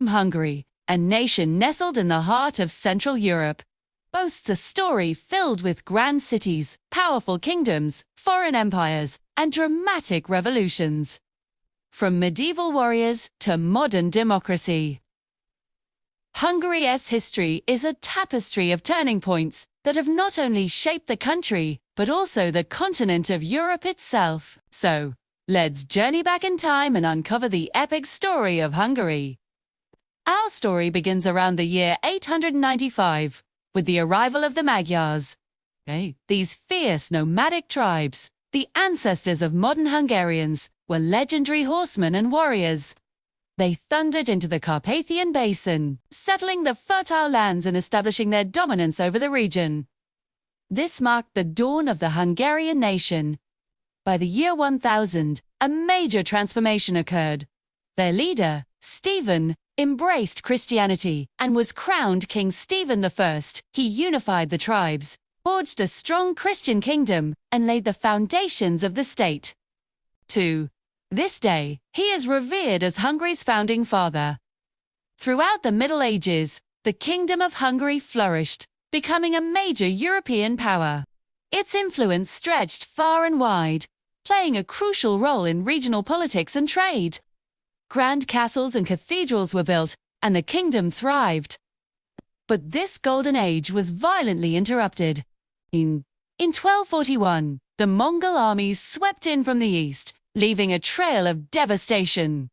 Hungary, a nation nestled in the heart of Central Europe, boasts a story filled with grand cities, powerful kingdoms, foreign empires, and dramatic revolutions. From medieval warriors to modern democracy, Hungary's history is a tapestry of turning points that have not only shaped the country, but also the continent of Europe itself. So, let's journey back in time and uncover the epic story of Hungary. Our story begins around the year 895, with the arrival of the Magyars. These fierce nomadic tribes, the ancestors of modern Hungarians, were legendary horsemen and warriors. They thundered into the Carpathian Basin, settling the fertile lands and establishing their dominance over the region. This marked the dawn of the Hungarian nation. By the year 1000, a major transformation occurred. Their leader, Stephen, embraced Christianity and was crowned King Stephen I. He unified the tribes, forged a strong Christian kingdom, and laid the foundations of the state. To this day, he is revered as Hungary's founding father. Throughout the Middle Ages, the Kingdom of Hungary flourished, becoming a major European power. Its influence stretched far and wide, playing a crucial role in regional politics and trade. Grand castles and cathedrals were built, and the kingdom thrived. But this golden age was violently interrupted. In 1241, the Mongol armies swept in from the east, leaving a trail of devastation.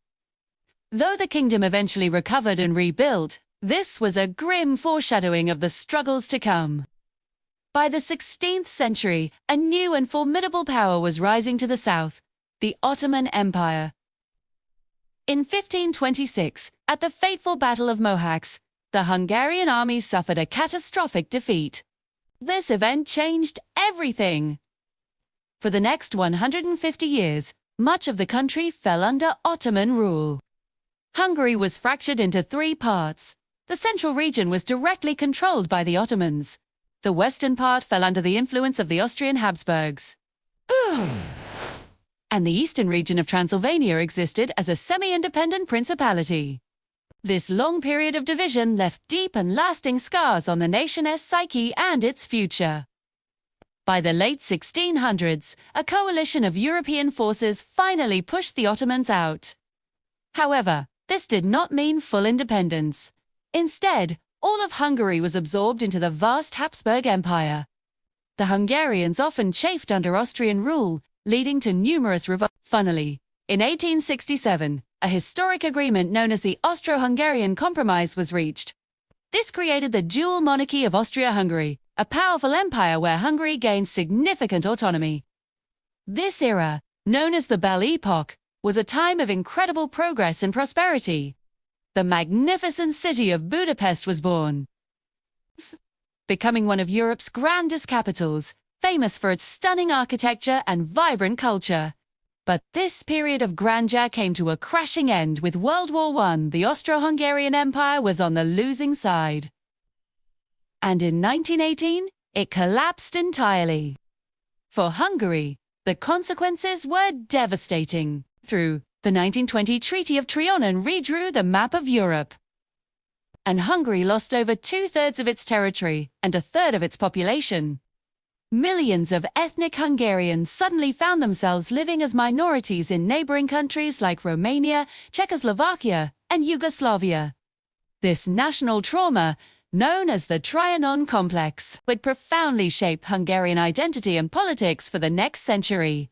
Though the kingdom eventually recovered and rebuilt, this was a grim foreshadowing of the struggles to come. By the 16th century, a new and formidable power was rising to the south, the Ottoman Empire. In 1526, at the fateful Battle of Mohacs, the Hungarian army suffered a catastrophic defeat. This event changed everything. For the next 150 years, much of the country fell under Ottoman rule. Hungary was fractured into three parts. The central region was directly controlled by the Ottomans. The western part fell under the influence of the Austrian Habsburgs. And the eastern region of Transylvania existed as a semi-independent principality. This long period of division left deep and lasting scars on the nation's psyche and its future. By the late 1600s, a coalition of European forces finally pushed the Ottomans out. However, this did not mean full independence. Instead, all of Hungary was absorbed into the vast Habsburg Empire. The Hungarians often chafed under Austrian rule, leading to numerous revolts. Finally, in 1867, a historic agreement known as the Austro-Hungarian Compromise was reached. This created the dual monarchy of Austria-Hungary, a powerful empire where Hungary gained significant autonomy. This era, known as the Belle Epoque, was a time of incredible progress and prosperity. The magnificent city of Budapest was born, becoming one of Europe's grandest capitals, famous for its stunning architecture and vibrant culture. But this period of grandeur came to a crashing end with World War I. The Austro-Hungarian Empire was on the losing side. And in 1918, it collapsed entirely. For Hungary, the consequences were devastating. Through the 1920 Treaty of Trianon redrew the map of Europe. And Hungary lost over 2/3 of its territory and 1/3 of its population. Millions of ethnic Hungarians suddenly found themselves living as minorities in neighboring countries like Romania, Czechoslovakia, and Yugoslavia. This national trauma, known as the Trianon Complex, would profoundly shape Hungarian identity and politics for the next century.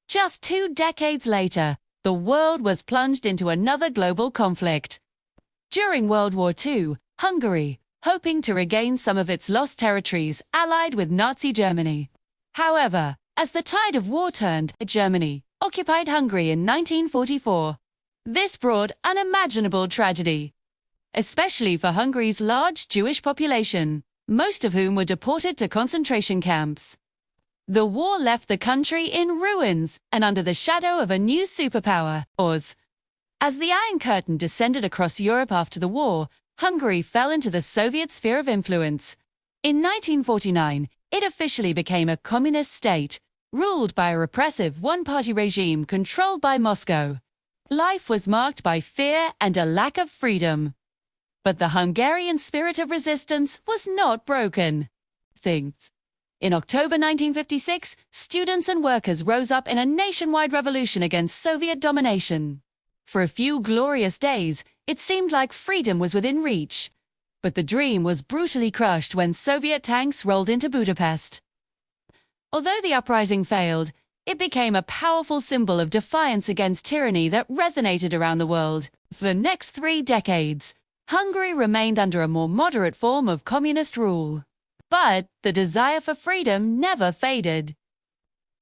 Just 2 decades later, the world was plunged into another global conflict. During World War II, Hungary, hoping to regain some of its lost territories, allied with Nazi Germany. However, as the tide of war turned, Germany occupied Hungary in 1944. This brought unimaginable tragedy, especially for Hungary's large Jewish population, most of whom were deported to concentration camps. The war left the country in ruins and under the shadow of a new superpower, Oz. As the Iron Curtain descended across Europe after the war, Hungary fell into the Soviet sphere of influence. In 1949, it officially became a communist state, ruled by a repressive one-party regime controlled by Moscow. Life was marked by fear and a lack of freedom. But the Hungarian spirit of resistance was not broken. In October 1956, students and workers rose up in a nationwide revolution against Soviet domination. For a few glorious days, it seemed like freedom was within reach. But the dream was brutally crushed when Soviet tanks rolled into Budapest. Although the uprising failed, it became a powerful symbol of defiance against tyranny that resonated around the world. For the next 3 decades, Hungary remained under a more moderate form of communist rule. But the desire for freedom never faded.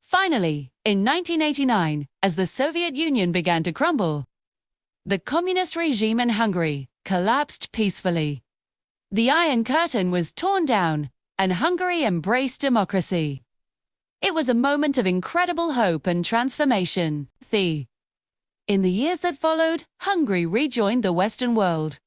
Finally, in 1989, as the Soviet Union began to crumble, the communist regime in Hungary collapsed peacefully. The Iron Curtain was torn down, and Hungary embraced democracy. It was a moment of incredible hope and transformation. In the years that followed, Hungary rejoined the Western world,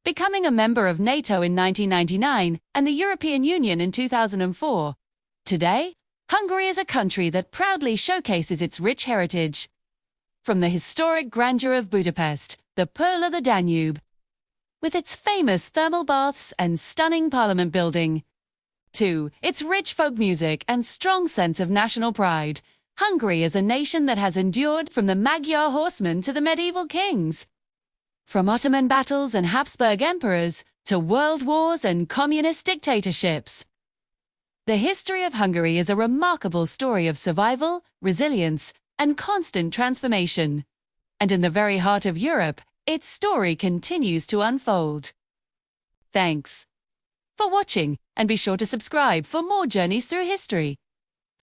becoming a member of NATO in 1999 and the European Union in 2004. Today, Hungary is a country that proudly showcases its rich heritage. From the historic grandeur of Budapest, the Pearl of the Danube, with its famous thermal baths and stunning parliament building, to its rich folk music and strong sense of national pride, Hungary is a nation that has endured from the Magyar horsemen to the medieval kings. From Ottoman battles and Habsburg emperors to world wars and communist dictatorships. The history of Hungary is a remarkable story of survival, resilience, and constant transformation. And in the very heart of Europe, its story continues to unfold. Thanks for watching, and be sure to subscribe for more journeys through history.